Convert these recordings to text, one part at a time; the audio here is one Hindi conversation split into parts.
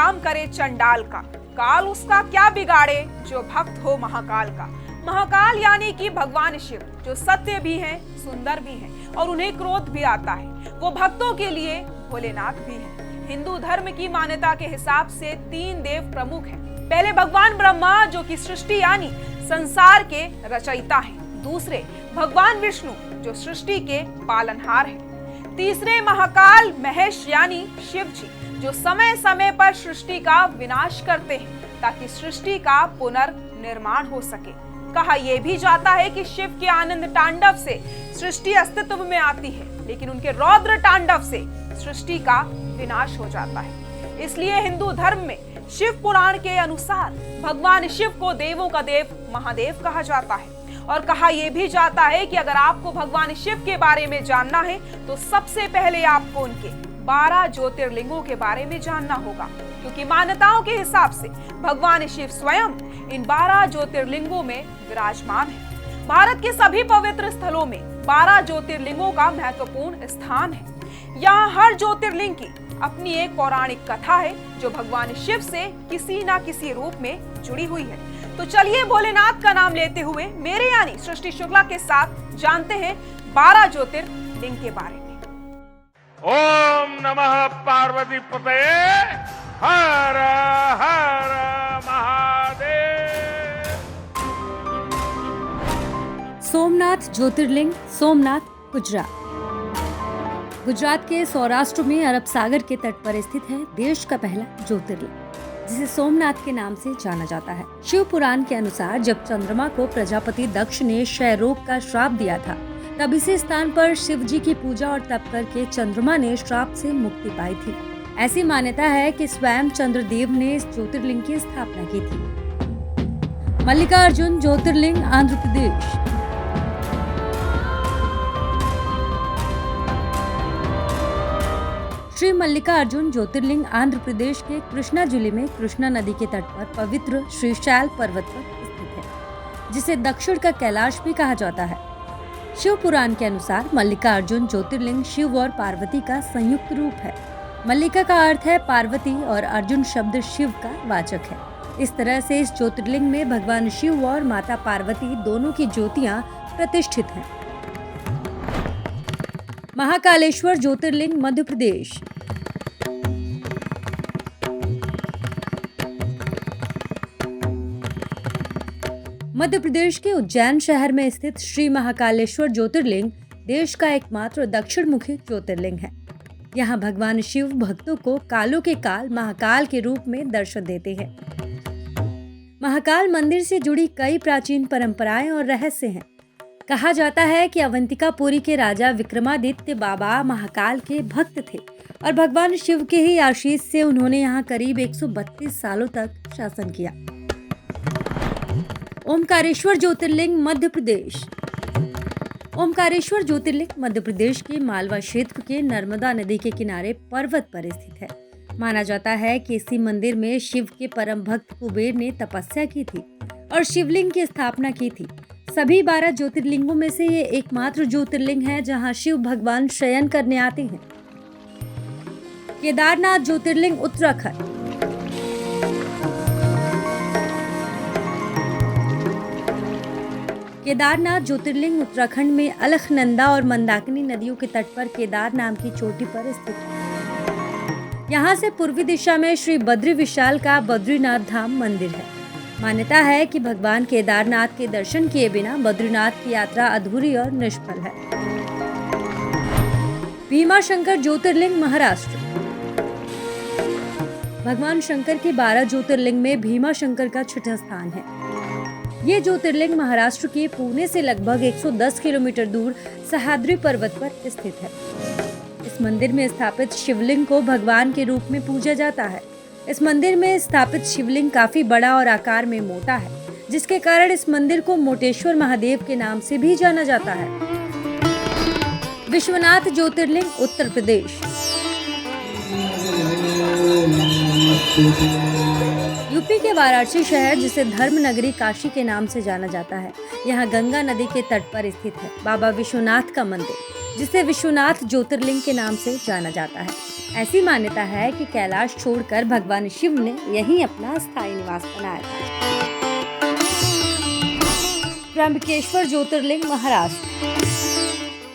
काम करे चंडाल का, काल उसका क्या बिगाड़े जो भक्त हो महाकाल का। महाकाल यानी कि भगवान शिव, जो सत्य भी हैं, सुंदर भी हैं और उन्हें क्रोध भी आता है। वो भक्तों के लिए भोलेनाथ भी है। हिंदू धर्म की मान्यता के हिसाब से 3 देव प्रमुख हैं। पहले भगवान ब्रह्मा, जो कि सृष्टि यानी संसार के रचयिता हैं। दूसरे भगवान विष्णु, जो सृष्टि के पालनहार हैं। तीसरे महाकाल महेश यानी शिव जी, जो समय समय पर सृष्टि का विनाश करते हैं ताकि सृष्टि का पुनर्निर्माण हो सके। कहा यह भी जाता है कि शिव के आनंद तांडव से सृष्टि अस्तित्व में आती है, लेकिन उनके रौद्र तांडव से सृष्टि का विनाश हो जाता है। इसलिए हिंदू धर्म में शिव पुराण के अनुसार भगवान शिव को देवों का देव महादेव कहा जाता है। और कहा यह भी जाता है कि अगर आपको भगवान शिव के बारे में जानना है तो सबसे पहले आपको उनके 12 ज्योतिर्लिंगों के बारे में जानना होगा, क्योंकि मान्यताओं के हिसाब से भगवान शिव स्वयं इन 12 ज्योतिर्लिंगों में विराजमान है। भारत के सभी पवित्र स्थलों में 12 ज्योतिर्लिंगों का महत्वपूर्ण स्थान है। यहाँ हर ज्योतिर्लिंग की अपनी एक पौराणिक कथा है जो भगवान शिव से किसी ना किसी रूप में जुड़ी हुई है। तो चलिए भोलेनाथ का नाम लेते हुए मेरे यानी सृष्टि शुक्ला के साथ जानते हैं 12 ज्योतिर्लिंग के बारे में। ओम नमः पार्वती पतये, हर हर महादेव। सोमनाथ ज्योतिर्लिंग, सोमनाथ गुजरात। गुजरात के सौराष्ट्र में अरब सागर के तट पर स्थित है देश का पहला ज्योतिर्लिंग, जिसे सोमनाथ के नाम से जाना जाता है। शिव पुराण के अनुसार जब चंद्रमा को प्रजापति दक्ष ने क्षय रोग का श्राप दिया था, तब इसी स्थान पर शिव जी की पूजा और तप करके चंद्रमा ने श्राप से मुक्ति पाई थी। ऐसी मान्यता है कि स्वयं चंद्रदेव ने इस ज्योतिर्लिंग की स्थापना की थी। मल्लिकार्जुन ज्योतिर्लिंग, आंध्र प्रदेश। श्री मल्लिकार्जुन ज्योतिर्लिंग आंध्र प्रदेश के कृष्णा जिले में कृष्णा नदी के तट पर पवित्र श्रीशैल पर्वत पर स्थित है, जिसे दक्षिण का कैलाश भी कहा जाता है। शिव पुराण के अनुसार मल्लिकार्जुन ज्योतिर्लिंग शिव और पार्वती का संयुक्त रूप है। मल्लिका का अर्थ है पार्वती और अर्जुन शब्द शिव का वाचक है। इस तरह से इस ज्योतिर्लिंग में भगवान शिव और माता पार्वती दोनों की ज्योतियां प्रतिष्ठित हैं। महाकालेश्वर ज्योतिर्लिंग, मध्य प्रदेश। मध्य प्रदेश के उज्जैन शहर में स्थित श्री महाकालेश्वर ज्योतिर्लिंग देश का एकमात्र दक्षिण मुखी ज्योतिर्लिंग है। यहाँ भगवान शिव भक्तों को कालों के काल महाकाल के रूप में दर्शन देते हैं। महाकाल मंदिर से जुड़ी कई प्राचीन परंपराएं और रहस्य हैं। कहा जाता है कि अवंतिकापुरी के राजा विक्रमादित्य बाबा महाकाल के भक्त थे और भगवान शिव के ही आशीष से उन्होंने यहाँ करीब 132 सालों तक शासन किया। ओमकारेश्वर ज्योतिर्लिंग, मध्य प्रदेश। ओमकारेश्वर ज्योतिर्लिंग मध्य प्रदेश के मालवा क्षेत्र के नर्मदा नदी के किनारे पर्वत पर स्थित है। माना जाता है कि इसी मंदिर में शिव के परम भक्त कुबेर ने तपस्या की थी और शिवलिंग की स्थापना की थी। सभी 12 ज्योतिर्लिंगों में से ये एकमात्र ज्योतिर्लिंग है जहां शिव भगवान शयन करने आते हैं। केदारनाथ ज्योतिर्लिंग, उत्तराखंड। केदारनाथ ज्योतिर्लिंग उत्तराखंड में अलखनंदा और मंदाकिनी नदियों के तट पर केदार नाम की चोटी पर स्थित है। यहाँ से पूर्वी दिशा में श्री बद्री विशाल का बद्रीनाथ धाम मंदिर है। मान्यता है कि भगवान केदारनाथ के दर्शन किए बिना बद्रीनाथ की यात्रा अधूरी और निष्फल है। भीमाशंकर ज्योतिर्लिंग, महाराष्ट्र। भगवान शंकर के 12 ज्योतिर्लिंग में भीमाशंकर का छठा स्थान है। ये ज्योतिर्लिंग महाराष्ट्र के पुणे से लगभग 110 किलोमीटर दूर सह्याद्री पर्वत पर स्थित है। इस मंदिर में स्थापित शिवलिंग को भगवान के रूप में पूजा जाता है। इस मंदिर में स्थापित शिवलिंग काफी बड़ा और आकार में मोटा है, जिसके कारण इस मंदिर को मोटेश्वर महादेव के नाम से भी जाना जाता है। विश्वनाथ ज्योतिर्लिंग, उत्तर प्रदेश। यूपी के वाराणसी शहर, जिसे धर्म नगरी काशी के नाम से जाना जाता है, यहाँ गंगा नदी के तट पर स्थित है बाबा विश्वनाथ का मंदिर, जिसे विश्वनाथ ज्योतिर्लिंग के नाम से जाना जाता है। ऐसी मान्यता है कि कैलाश छोड़कर भगवान शिव ने यहीं अपना स्थायी निवास बनाया था। त्र्यंबकेश्वर ज्योतिर्लिंग महाराष्ट्र।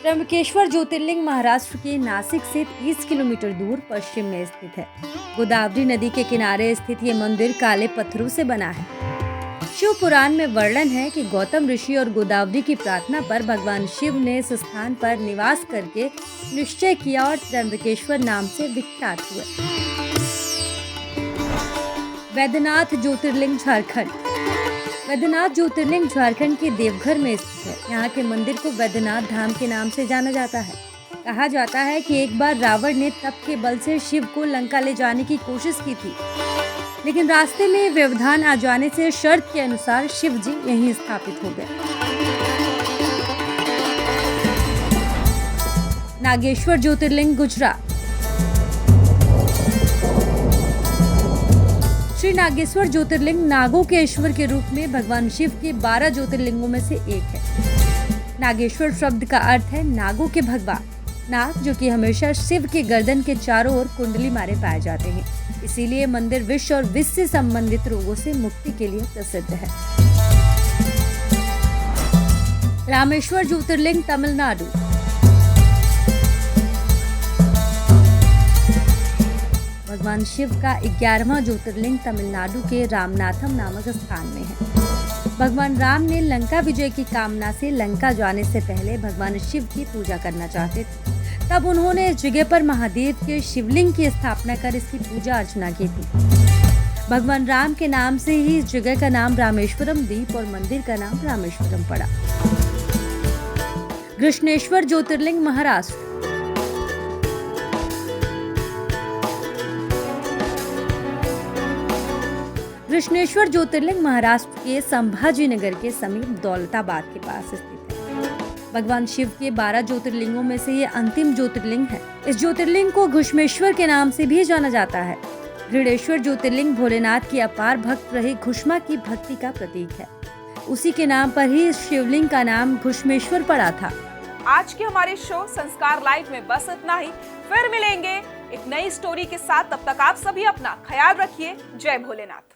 त्र्यंबकेश्वर ज्योतिर्लिंग महाराष्ट्र के नासिक से 30 किलोमीटर दूर पश्चिम में स्थित है। गोदावरी नदी के किनारे स्थित ये मंदिर काले पत्थरों से बना है। शिव पुराण में वर्णन है कि गौतम ऋषि और गोदावरी की प्रार्थना पर भगवान शिव ने इस स्थान पर निवास करके निश्चय किया और त्र्यंबकेश्वर नाम से विख्यात हुए। वैद्यनाथ ज्योतिर्लिंग झारखंड। वैद्यनाथ ज्योतिर्लिंग झारखंड के देवघर में स्थित है। यहाँ के मंदिर को वैद्यनाथ धाम के नाम से जाना जाता है। कहा जाता है कि एक बार रावण ने तप के बल से शिव को लंका ले जाने की कोशिश की थी, लेकिन रास्ते में व्यवधान आ जाने से शर्त के अनुसार शिव जी यहीं स्थापित हो गए। नागेश्वर ज्योतिर्लिंग गुजरात। श्री नागेश्वर ज्योतिर्लिंग नागों के ईश्वर के रूप में भगवान शिव के 12 ज्योतिर्लिंगों में से एक है। नागेश्वर शब्द का अर्थ है नागों के भगवान। नाग जो कि हमेशा शिव के गर्दन के चारों ओर कुंडली मारे पाए जाते हैं, इसीलिए मंदिर विष और विष से संबंधित रोगों से मुक्ति के लिए प्रसिद्ध है। रामेश्वर ज्योतिर्लिंग तमिलनाडु। भगवान शिव का 11वां ज्योतिर्लिंग तमिलनाडु के रामनाथम नामक स्थान में है। भगवान राम ने लंका विजय की कामना से लंका जाने से पहले भगवान शिव की पूजा करना चाहते थे। तब उन्होंने इस जगह पर महादेव के शिवलिंग की स्थापना कर इसकी पूजा अर्चना की थी। भगवान राम के नाम से ही इस जगह का नाम रामेश्वरम द्वीप और मंदिर का नाम रामेश्वरम पड़ा। कृष्णेश्वर ज्योतिर्लिंग महाराष्ट्र। कृष्णेश्वर ज्योतिर्लिंग महाराष्ट्र के संभाजी नगर के समीप दौलताबाद के पास स्थित है। भगवान शिव के 12 ज्योतिर्लिंगों में से ये अंतिम ज्योतिर्लिंग है। इस ज्योतिर्लिंग को घुश्मेश्वर के नाम से भी जाना जाता है। गृडेश्वर ज्योतिर्लिंग भोलेनाथ की अपार भक्त रहे घुश्मा की भक्ति का प्रतीक है। उसी के नाम पर ही इस शिवलिंग का नाम घुश्मेश्वर पड़ा था। आज के हमारे शो संस्कार लाइव में बस इतना ही। फिर मिलेंगे एक नई स्टोरी के साथ। तब तक आप सभी अपना ख्याल रखिए। जय भोलेनाथ।